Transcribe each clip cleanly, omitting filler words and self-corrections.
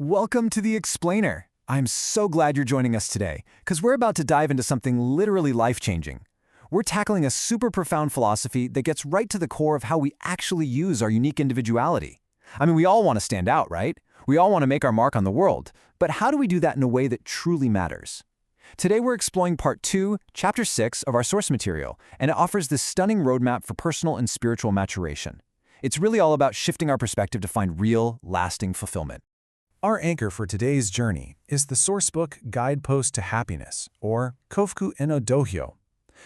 Welcome to The Explainer. I'm so glad you're joining us today, because we're about to dive into something literally life-changing. We're tackling a super profound philosophy that gets right to the core of how we actually use our unique individuality. I mean, we all want to stand out, right? We all want to make our mark on the world. But how do we do that in a way that truly matters? Today we're exploring Part 2, Chapter 6 of our source material, and it offers this stunning roadmap for personal and spiritual maturation. It's really all about shifting our perspective to find real, lasting fulfillment. Our anchor for today's journey is the sourcebook Guideposts to Happiness, or Kofuku no Dohyo.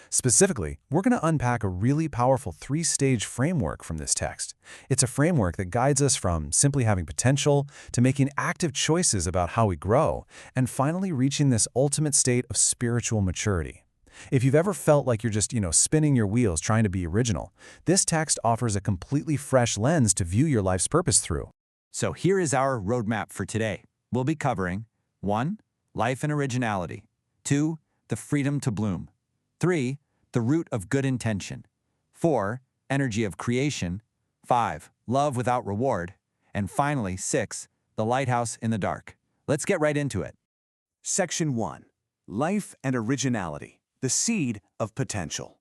Specifically, we're going to unpack a really powerful three-stage framework from this text. It's a framework that guides us from simply having potential to making active choices about how we grow, and finally reaching this ultimate state of spiritual maturity. If you've ever felt like you're just, spinning your wheels trying to be original, this text offers a completely fresh lens to view your life's purpose through. So here is our roadmap for today. We'll be covering 1. Life and originality. 2. The freedom to bloom. 3. The root of good intention. 4. Energy of creation. 5. Love without reward. And finally, 6. The lighthouse in the dark. Let's get right into it. Section 1. Life and Originality, the Seed of Potential.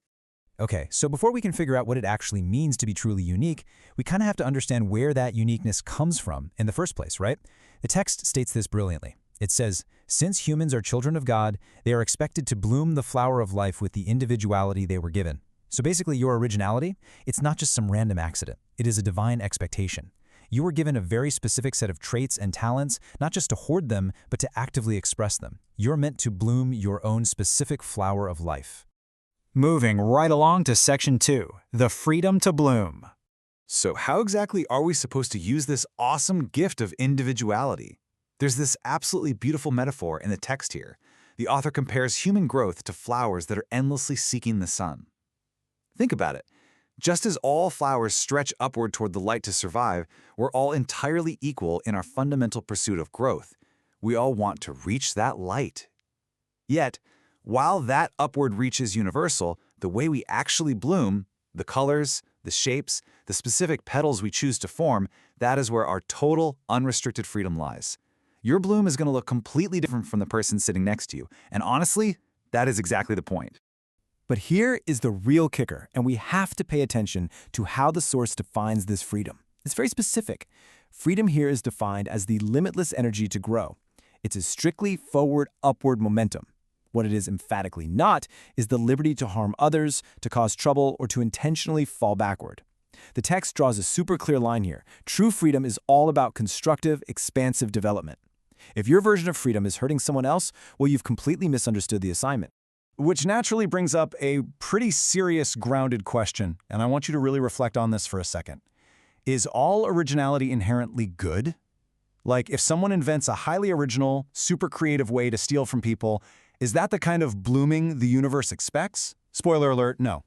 Okay, so before we can figure out what it actually means to be truly unique, we kind of have to understand where that uniqueness comes from in the first place, right? The text states this brilliantly. It says, since humans are children of God, they are expected to bloom the flower of life with the individuality they were given. So basically, your originality, it's not just some random accident. It is a divine expectation. You were given a very specific set of traits and talents, not just to hoard them, but to actively express them. You're meant to bloom your own specific flower of life. Moving right along to Section 2, the freedom to bloom. So how exactly are we supposed to use this awesome gift of individuality? There's this absolutely beautiful metaphor in the text here. The author compares human growth to flowers that are endlessly seeking the sun. Think about it. Just as all flowers stretch upward toward the light to survive, we're all entirely equal in our fundamental pursuit of growth. We all want to reach that light. Yet, while that upward reach is universal, the way we actually bloom, the colors, the shapes, the specific petals we choose to form, that is where our total, unrestricted freedom lies. Your bloom is going to look completely different from the person sitting next to you, and honestly, that is exactly the point. But here is the real kicker, and we have to pay attention to how the source defines this freedom. It's very specific. Freedom here is defined as the limitless energy to grow. It's a strictly forward, upward momentum. What it is emphatically not is the liberty to harm others, to cause trouble, or to intentionally fall backward. The text draws a super clear line here. True freedom is all about constructive, expansive development. If your version of freedom is hurting someone else, well, you've completely misunderstood the assignment. Which naturally brings up a pretty serious, grounded question, and I want you to really reflect on this for a second. Is all originality inherently good? Like, if someone invents a highly original, super creative way to steal from people, is that the kind of blooming the universe expects? Spoiler alert, no.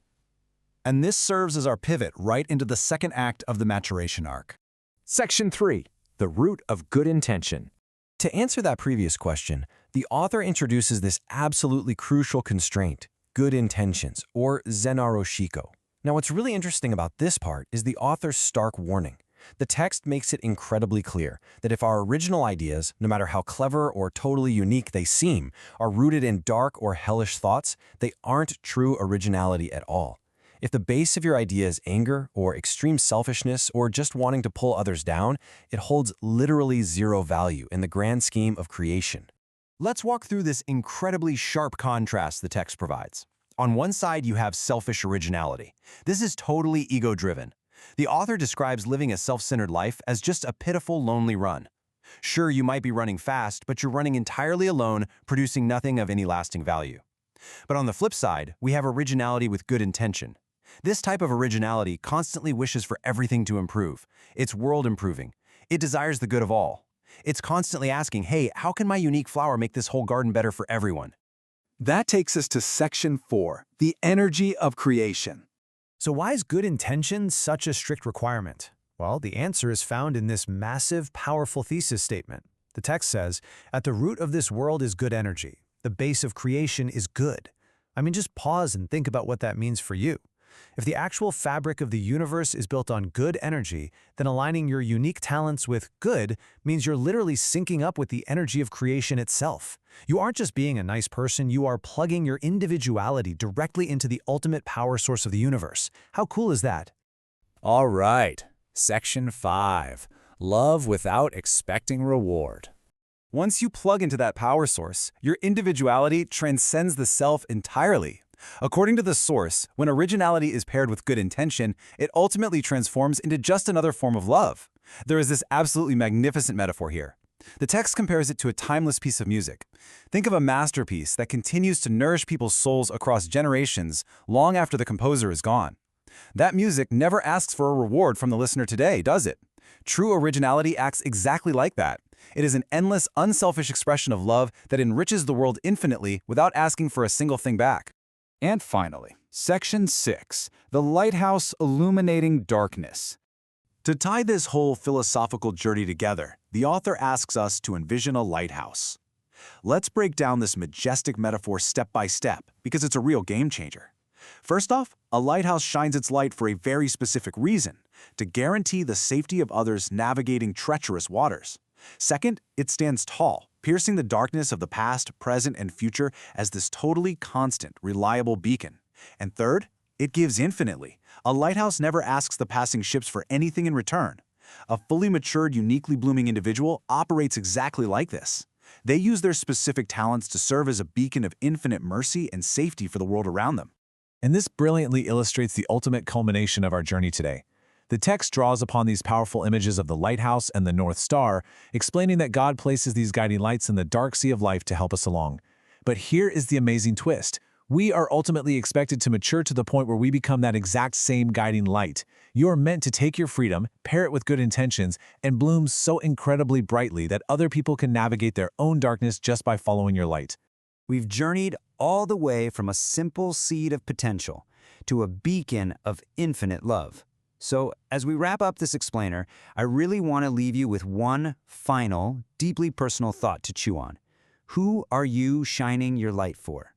And this serves as our pivot right into the second act of the maturation arc. Section 3. The root of good intention. To answer that previous question, the author introduces this absolutely crucial constraint, good intentions, or zenaro shiko. Now, what's really interesting about this part is the author's stark warning. The text makes it incredibly clear that if our original ideas, no matter how clever or totally unique they seem, are rooted in dark or hellish thoughts, they aren't true originality at all. If the base of your idea is anger or extreme selfishness or just wanting to pull others down, it holds literally zero value in the grand scheme of creation. Let's walk through this incredibly sharp contrast the text provides. On one side, you have selfish originality. This is totally ego-driven. The author describes living a self-centered life as just a pitiful, lonely run. Sure, you might be running fast, but you're running entirely alone, producing nothing of any lasting value. But on the flip side, we have originality with good intention. This type of originality constantly wishes for everything to improve. It's world-improving. It desires the good of all. It's constantly asking, hey, how can my unique flower make this whole garden better for everyone? That takes us to Section 4, the energy of creation. So why is good intention such a strict requirement? Well, the answer is found in this massive, powerful thesis statement. The text says, at the root of this world is good energy. The base of creation is good. I mean, just pause and think about what that means for you. If the actual fabric of the universe is built on good energy, then aligning your unique talents with good means you're literally syncing up with the energy of creation itself. You aren't just being a nice person, you are plugging your individuality directly into the ultimate power source of the universe. How cool is that? All right, Section 5. Love without expecting reward. Once you plug into that power source, your individuality transcends the self entirely. According to the source, when originality is paired with good intention, it ultimately transforms into just another form of love. There is this absolutely magnificent metaphor here. The text compares it to a timeless piece of music. Think of a masterpiece that continues to nourish people's souls across generations long after the composer is gone. That music never asks for a reward from the listener today, does it? True originality acts exactly like that. It is an endless, unselfish expression of love that enriches the world infinitely without asking for a single thing back. And finally, Section 6, the lighthouse illuminating darkness. To tie this whole philosophical journey together, the author asks us to envision a lighthouse. Let's break down this majestic metaphor step by step, because it's a real game changer. First off, a lighthouse shines its light for a very specific reason, to guarantee the safety of others navigating treacherous waters. Second, it stands tall, piercing the darkness of the past, present, and future as this totally constant, reliable beacon. And third, it gives infinitely. A lighthouse never asks the passing ships for anything in return. A fully matured, uniquely blooming individual operates exactly like this. They use their specific talents to serve as a beacon of infinite mercy and safety for the world around them. And this brilliantly illustrates the ultimate culmination of our journey today. The text draws upon these powerful images of the lighthouse and the North Star, explaining that God places these guiding lights in the dark sea of life to help us along. But here is the amazing twist. We are ultimately expected to mature to the point where we become that exact same guiding light. You are meant to take your freedom, pair it with good intentions, and bloom so incredibly brightly that other people can navigate their own darkness just by following your light. We've journeyed all the way from a simple seed of potential to a beacon of infinite love. So, as we wrap up this explainer, I really want to leave you with one final, deeply personal thought to chew on. Who are you shining your light for?